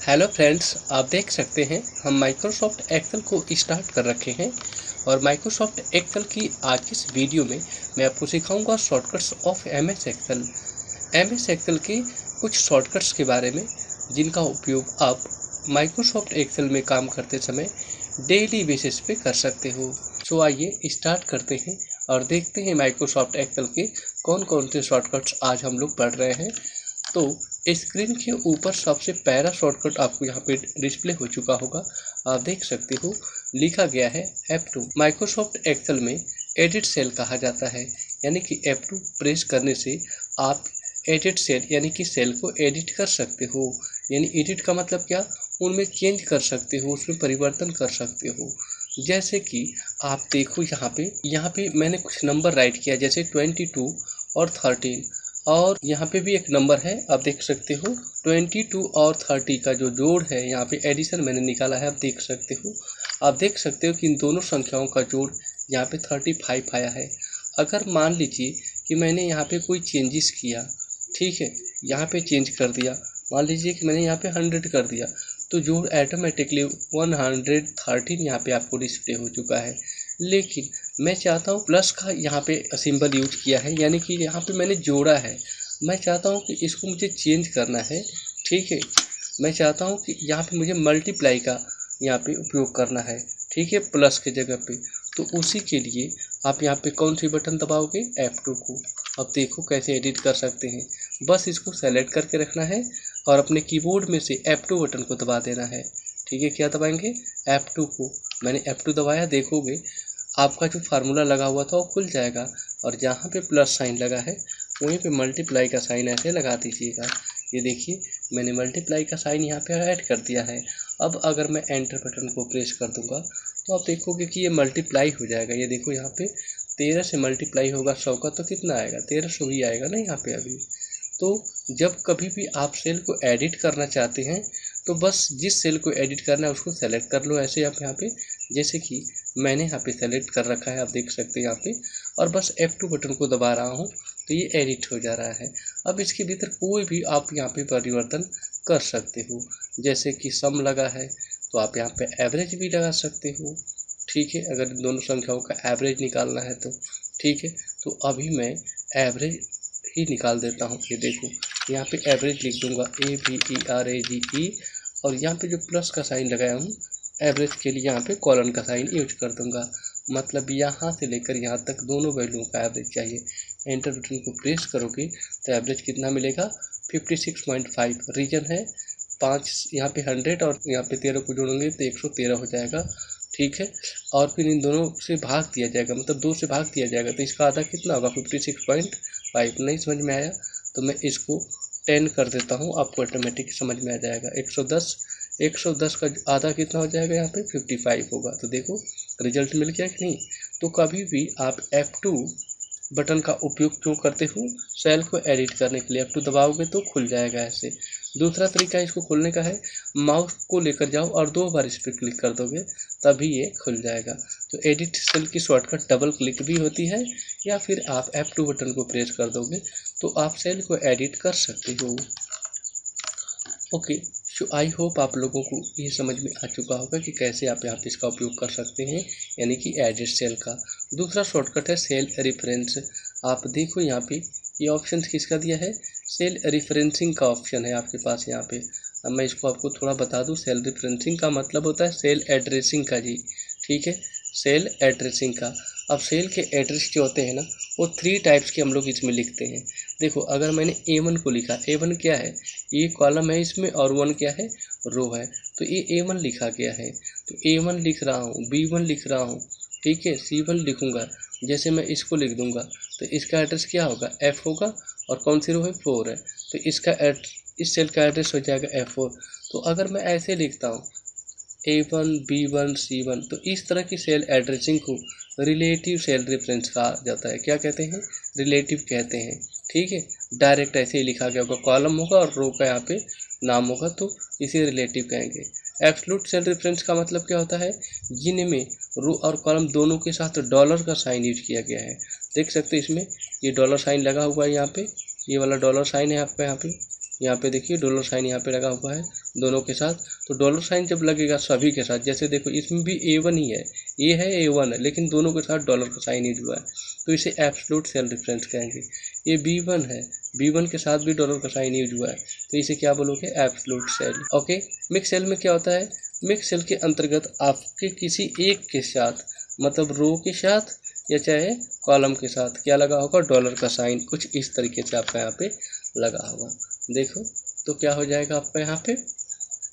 Hello friends, आप देख सकते हैं हम माइक्रोसॉफ्ट एक्सेल को स्टार्ट कर रखे हैं। और माइक्रोसॉफ्ट एक्सेल की आज की इस वीडियो में मैं आपको सिखाऊंगा shortcuts of MS Excel. MS Excel के कुछ शॉर्टकट्स के बारे में जिनका उपयोग आप माइक्रोसॉफ्ट एक्सेल में काम करते समय डेली बेसिस पे कर सकते हो। सो आइए स्टार्ट करते हैं और देखते हैं माइक्रोसॉफ्ट एक्सेल के कौन कौन से शॉर्टकट्स आज हम लोग पढ़ रहे हैं। तो स्क्रीन के ऊपर सबसे पहला शॉर्टकट आपको यहाँ पे डिस्प्ले हो चुका होगा, आप देख सकते हो लिखा गया है F2। माइक्रोसॉफ्ट एक्सेल में एडिट सेल कहा जाता है, यानी कि F2 प्रेस करने से आप एडिट सेल यानी कि सेल को एडिट कर सकते हो। यानी एडिट का मतलब क्या, उनमें चेंज कर सकते हो, उसमें परिवर्तन कर सकते हो। जैसे कि आप देखो यहाँ पे मैंने कुछ नंबर राइट किया, जैसे 22 और 13, और यहाँ पे भी एक नंबर है, आप देख सकते हो 22 और 30 का जो जोड़ है, यहाँ पे एडिशन मैंने निकाला है, आप देख सकते हो। आप देख सकते हो कि इन दोनों संख्याओं का जोड़ यहाँ पे 35 आया है। अगर मान लीजिए कि मैंने यहाँ पे कोई चेंजेस किया, ठीक है, यहाँ पे चेंज कर दिया, मान लीजिए कि मैंने यहाँ पे 100 कर दिया, तो जोड़ ऑटोमेटिकली 113 यहाँ पे आपको डिस्प्ले हो चुका है। लेकिन मैं चाहता हूँ प्लस का यहाँ पे सिंबल यूज किया है, यानी कि यहाँ पे मैंने जोड़ा है, मैं चाहता हूँ कि इसको मुझे चेंज करना है, ठीक है। मैं चाहता हूँ कि यहाँ पे मुझे मल्टीप्लाई का यहाँ पे उपयोग करना है, ठीक है, प्लस के जगह पे। तो उसी के लिए आप यहाँ पे कौन सी बटन दबाओगे, F2 को। अब देखो कैसे एडिट कर सकते हैं, बस इसको सेलेक्ट करके रखना है और अपने कीबोर्ड में से F2 बटन को दबा देना है, ठीक है। क्या दबाएंगे, F2 को। मैंने F2 दबाया, देखोगे आपका जो फार्मूला लगा हुआ था वो खुल जाएगा, और जहाँ पे प्लस साइन लगा है वहीं पे मल्टीप्लाई का साइन ऐसे लगा दीजिएगा। ये देखिए मैंने मल्टीप्लाई का साइन यहाँ पे ऐड कर दिया है। अब अगर मैं एंटर बटन को प्रेस कर दूंगा तो आप देखोगे कि ये मल्टीप्लाई हो जाएगा। ये देखो यहाँ पे 13 से मल्टीप्लाई होगा 100 का, तो कितना आएगा, 1300 ही आएगा ना यहाँ पे अभी। तो जब कभी भी आप सेल को एडिट करना चाहते हैं तो बस जिस सेल को एडिट करना है उसको सेलेक्ट कर लो, ऐसे आप यहाँ पे, जैसे कि मैंने यहाँ पे सेलेक्ट कर रखा है, आप देख सकते हैं यहाँ पे, और बस F2 बटन को दबा रहा हूँ तो ये एडिट हो जा रहा है। अब इसके भीतर कोई भी आप यहाँ पे परिवर्तन कर सकते हो, जैसे कि सम लगा है तो आप यहाँ पे एवरेज भी लगा सकते हो, ठीक है, अगर इन दोनों संख्याओं का एवरेज निकालना है तो, ठीक है। तो अभी मैं एवरेज ही निकाल देता हूँ। ये देखो यहाँ पे एवरेज लिख दूंगा AVERAGE, और यहाँ पे जो प्लस का साइन लगाया हूँ एवरेज के लिए यहाँ पे कॉलन का साइन यूज कर दूंगा, मतलब यहाँ से लेकर यहाँ तक दोनों वैल्यूओं का एवरेज चाहिए। एंटर बटन को प्रेस करोगे तो एवरेज कितना मिलेगा, 56.5। रीजन है 5, यहाँ पे 100 और यहाँ पे 13 को जोड़ेंगे तो 113 हो जाएगा, ठीक है। और फिर इन दोनों से भाग दिया जाएगा, मतलब 2 से भाग दिया जाएगा, तो इसका आधा कितना होगा, 56.5। नहीं समझ में आया तो मैं इसको 10 कर देता हूँ, आपको ऑटोमेटिक समझ में आ जाएगा। 110 का आधा कितना हो जाएगा, यहाँ पे 55 होगा। तो देखो रिजल्ट मिल गया कि नहीं। तो कभी भी आप F2 बटन का उपयोग क्यों करते हो, सेल को एडिट करने के लिए। F2 दबाओगे तो खुल जाएगा ऐसे। दूसरा तरीका इसको खोलने का है, माउस को लेकर जाओ और 2 बार इस पर क्लिक कर दोगे तभी ये खुल जाएगा। तो एडिट सेल की शॉर्टकट डबल क्लिक भी होती है, या फिर आप F2 बटन को प्रेस कर दोगे तो आप सेल को एडिट कर सकते हो। ओके, सो आई होप आप लोगों को ये समझ में आ चुका होगा कि कैसे आप यहाँ पे इसका उपयोग कर सकते हैं, यानी कि एडिट सेल का। दूसरा शॉर्टकट है सेल रेफरेंस। आप देखो यहाँ पे ये ऑप्शन किसका दिया है, सेल रेफरेंसिंग का ऑप्शन है आपके पास यहाँ पे। अब मैं इसको आपको थोड़ा बता दूँ, सेल रेफरेंसिंग का मतलब होता है सेल एड्रेसिंग का जी, ठीक है, सेल एड्रेसिंग का। अब सेल के एड्रेस जो होते हैं ना, वो 3 टाइप्स के हम लोग इसमें लिखते हैं। देखो अगर मैंने A1 को लिखा, A1 क्या है, ये कॉलम है इसमें, और 1 क्या है, रो है, तो ये A1 लिखा गया है। तो A1 लिख रहा हूँ, B1 लिख रहा हूँ, ठीक है, C1 लिखूँगा। जैसे मैं इसको लिख दूंगा तो इसका एड्रेस क्या होगा, F होगा, और कौन सी रो है, 4 है, तो इस सेल का एड्रेस हो जाएगा F4। तो अगर मैं ऐसे लिखता हूँ A1 B1 C1, तो इस तरह की सेल एड्रेसिंग को रिलेटिव सेल रेफरेंस कहा जाता है। क्या कहते हैं, रिलेटिव कहते हैं, ठीक है। डायरेक्ट ऐसे ही लिखा गया होगा, कॉलम होगा और रो का यहाँ पे नाम होगा, तो इसे रिलेटिव कहेंगे। एब्सोल्यूट सेल रेफरेंस का मतलब क्या होता है, जिनमें रो और कॉलम दोनों के साथ डॉलर का साइन यूज किया गया है। देख सकते हैं इसमें ये डॉलर साइन लगा हुआ है, यहाँ पे ये वाला डॉलर साइन है आपका यहाँ पे, यहाँ पे देखिए डॉलर साइन यहाँ पे लगा हुआ है दोनों के साथ। तो डॉलर साइन जब लगेगा सभी के साथ, जैसे देखो इसमें भी A1 ही है, ये है A1 है, लेकिन दोनों के साथ डॉलर का साइन यूज हुआ है, तो इसे एब्सोल्यूट सेल डिफरेंस कहेंगे। ये B1 है, B1 के साथ भी डॉलर का साइन यूज हुआ है, तो इसे क्या बोलोगे, absolute cell. Okay, mix cell में क्या होता है, मिक्स सेल के अंतर्गत आपके किसी एक के साथ, मतलब रो के साथ या चाहे कॉलम के साथ क्या लगा होगा, डॉलर का साइन कुछ इस तरीके से आपका यहाँ पे लगा होगा। देखो तो क्या हो जाएगा आपका यहाँ पे,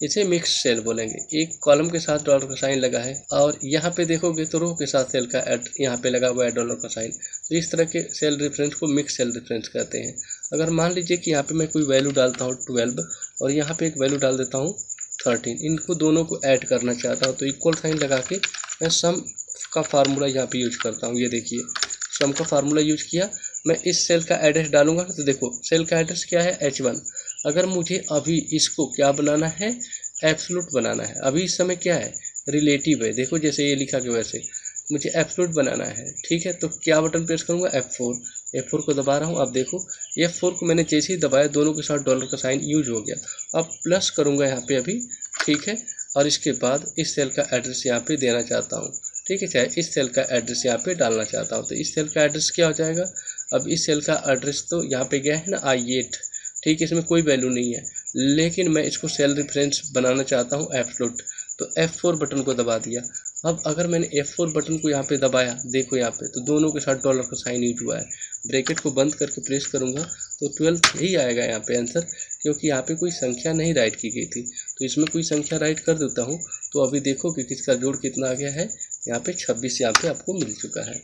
इसे मिक्स सेल बोलेंगे। एक कॉलम के साथ डॉलर का साइन लगा है और यहाँ पे देखोगे तो रो के साथ सेल का यहाँ पे लगा हुआ है डॉलर का साइन। तो इस तरह के सेल रेफरेंस को मिक्स सेल रेफरेंस कहते हैं। अगर मान लीजिए कि यहाँ पे मैं कोई वैल्यू डालता हूँ 12 और यहाँ पे एक वैल्यू डाल देता हूँ 13, इनको दोनों को ऐड करना चाहता हूँ, तो इक्वल साइन लगा के मैं सम का फार्मूला यहाँ पे यूज करता हूँ। ये देखिए सम का फार्मूला यूज किया, मैं इस सेल का एड्रेस डालूंगा तो देखो सेल का एड्रेस क्या है, H1। अगर मुझे अभी इसको क्या बनाना है, एब्सोल्यूट बनाना है, अभी इस समय क्या है, रिलेटिव है, देखो जैसे ये लिखा गया वैसे मुझे एब्सोल्यूट बनाना है, ठीक है। तो क्या बटन प्रेस करूँगा, F4 को दबा रहा हूँ। अब देखो F4 को मैंने जैसे ही दबाया दोनों के साथ डॉलर का साइन यूज हो गया। अब प्लस करूँगा यहाँ पे अभी, ठीक है, और इसके बाद इस सेल का एड्रेस यहाँ पे देना चाहता हूँ, ठीक है, चाहे इस सेल का एड्रेस यहाँ पे डालना चाहता हूँ। तो इस सेल का एड्रेस क्या हो जाएगा, अब इस सेल का एड्रेस तो यहाँ पे गया है ना I8, ठीक है, इसमें कोई वैल्यू नहीं है, लेकिन मैं इसको सेल रेफरेंस बनाना चाहता हूँ एब्सोल्यूट, तो F4 बटन को दबा दिया। अब अगर मैंने F4 बटन को यहाँ पे दबाया, देखो यहाँ पे तो दोनों के साथ डॉलर का साइन यूज हुआ है। ब्रैकेट को बंद करके प्रेस करूँगा तो 12 ही आएगा यहाँ पे आंसर, क्योंकि यहाँ पे कोई संख्या नहीं राइट की गई थी। तो इसमें कोई संख्या राइट कर देता हूँ तो अभी देखो कि किसका जोड़ कितना आ गया है, यहाँ पे 26 यहाँ पे आपको मिल चुका है,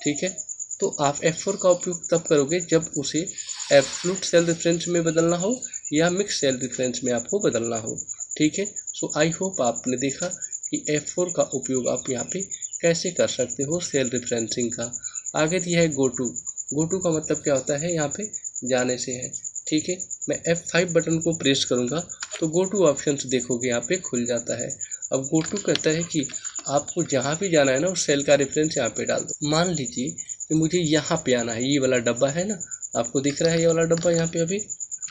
ठीक है। तो आप F4 का उपयोग तब करोगे जब उसे एब्सोल्यूट सेल रेफरेंस में बदलना हो या मिक्स सेल रेफरेंस में आपको बदलना हो, ठीक है। सो आई होप आपने देखा कि F4 का उपयोग आप यहाँ पे कैसे कर सकते हो सेल रेफरेंसिंग का। आगे दिया है गो टू का मतलब क्या होता है, यहाँ पे जाने से है, ठीक है। मैं F5 बटन को प्रेस करूँगा तो गो टू ऑप्शन देखोगे यहाँ पे खुल जाता है। अब गो टू कहता है कि आपको जहाँ भी जाना है ना उस सेल का रेफरेंस यहाँ पे डाल दो। मान लीजिए कि मुझे यहाँ पे आना है, ये वाला डब्बा है ना, आपको दिख रहा है ये वाला डब्बा यहाँ पे, अभी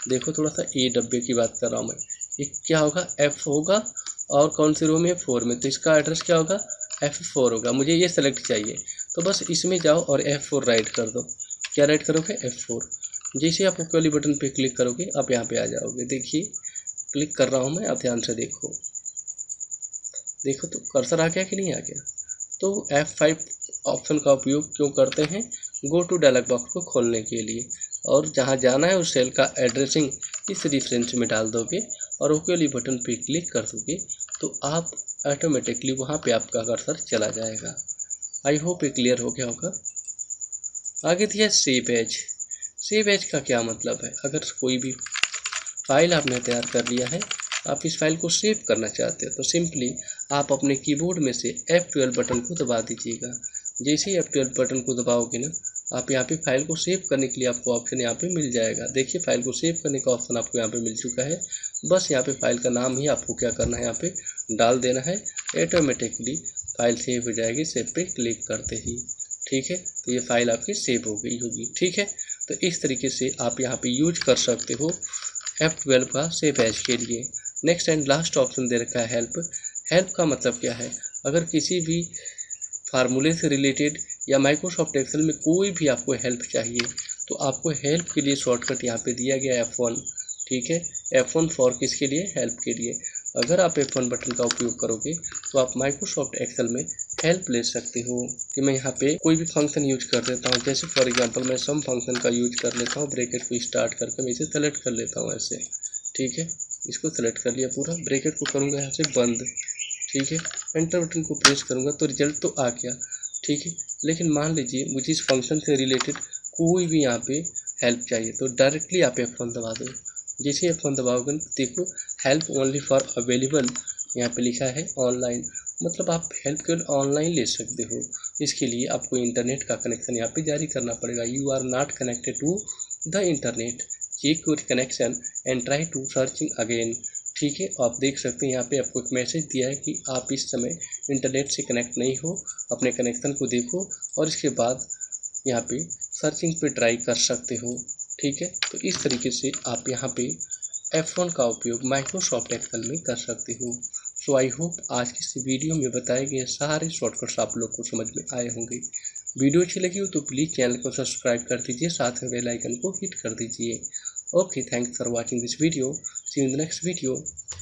देखो थोड़ा सा, ये डब्बे की बात कर रहा हूँ मैं, ये क्या होगा, F होगा और कौन सी रो में, 4 में, तो इसका एड्रेस क्या होगा, F4 होगा। मुझे ये सेलेक्ट चाहिए तो बस इसमें जाओ और F4 राइट कर दो। क्या राइट करोगे, F4। जैसे आप ओके वाली बटन पे क्लिक करोगे आप यहाँ पे आ जाओगे। देखिए क्लिक कर रहा हूँ मैं, आप ध्यान से देखो तो कर्सर आ गया कि नहीं आ गया। तो F5 ऑप्शन का उपयोग क्यों करते हैं, गो टू डायलॉग बॉक्स को खोलने के लिए, और जहाँ जाना है उस सेल का एड्रेसिंग इस रेफरेंस में डाल दोगे और ओके वाली बटन पे क्लिक कर दोगे तो आप ऑटोमेटिकली वहाँ पे आपका कर्सर चला जाएगा। आई होप ये क्लियर हो गया होगा। आगे दिया सेव एज का क्या मतलब है, अगर कोई भी फाइल आपने तैयार कर लिया है, आप इस फाइल को सेव करना चाहते हो तो सिंपली आप अपने कीबोर्ड में से F12 बटन को दबा दीजिएगा। जैसे ही F12 बटन को दबाओगे ना, आप यहाँ पे फाइल को सेव करने के लिए आपको ऑप्शन यहाँ पे मिल जाएगा। देखिए फाइल को सेव करने का ऑप्शन आपको यहाँ पे मिल चुका है। बस यहाँ पे फाइल का नाम ही आपको क्या करना है, यहाँ पे डाल देना है, ऑटोमेटिकली फाइल सेव हो जाएगी सेव पे क्लिक करते ही, ठीक है। तो ये फाइल आपकी सेव हो गई होगी, ठीक है। तो इस तरीके से आप यहाँ पे यूज कर सकते हो F12 का सेव एज के लिए। नेक्स्ट एंड लास्ट ऑप्शन दे रखा है हेल्प का मतलब क्या है, अगर किसी भी फार्मूले से रिलेटेड या माइक्रोसॉफ्ट एक्सेल में कोई भी आपको हेल्प चाहिए तो आपको हेल्प के लिए शॉर्टकट यहाँ पे दिया गया F1, ठीक है। F1 फॉर किसके लिए, हेल्प के लिए। अगर आप F1 बटन का उपयोग करोगे तो आप माइक्रोसॉफ्ट एक्सेल में हेल्प ले सकते हो। कि मैं यहाँ पे कोई भी फंक्शन यूज कर देता हूँ, जैसे फॉर एग्जांपल मैं सम फंक्शन का यूज कर लेता हूँ, ब्रैकेट को स्टार्ट करके मैं इसे सेलेक्ट कर लेता हूँ ऐसे, ठीक है। इसको सेलेक्ट कर लिया पूरा, ब्रैकेट को करूँगा यहाँ से बंद, ठीक है। एंटर बटन को प्रेस करूँगा तो रिजल्ट तो आ गया, ठीक है। लेकिन मान लीजिए मुझे इस फंक्शन से रिलेटेड कोई भी यहाँ पे हेल्प चाहिए तो डायरेक्टली आप F1 दबा दो। जैसे F1 दबाओगे देखो हेल्प ओनली फॉर अवेलेबल यहाँ पे लिखा है ऑनलाइन, मतलब आप हेल्प केवल ऑनलाइन ले सकते हो। इसके लिए आपको इंटरनेट का कनेक्शन यहाँ पे जारी करना पड़ेगा। You are not connected to the internet, check your connection and try to searching again, ठीक है। आप देख सकते हैं यहाँ पे आपको एक मैसेज दिया है कि आप इस समय इंटरनेट से कनेक्ट नहीं हो, अपने कनेक्शन को देखो और इसके बाद यहाँ पे सर्चिंग पे ट्राई कर सकते हो, ठीक है। तो इस तरीके से आप यहाँ पे F1 का उपयोग माइक्रोसॉफ्ट एक्सेल में कर सकते हो। सो आई होप आज की इस वीडियो में बताए गए सारे शॉर्टकट्स आप लोग को समझ में आए होंगे। वीडियो अच्छी लगी हो तो प्लीज़ चैनल को सब्सक्राइब कर दीजिए, साथ में बेल आइकन को हिट कर दीजिए। Okay, thanks for watching this video. See you in the next video.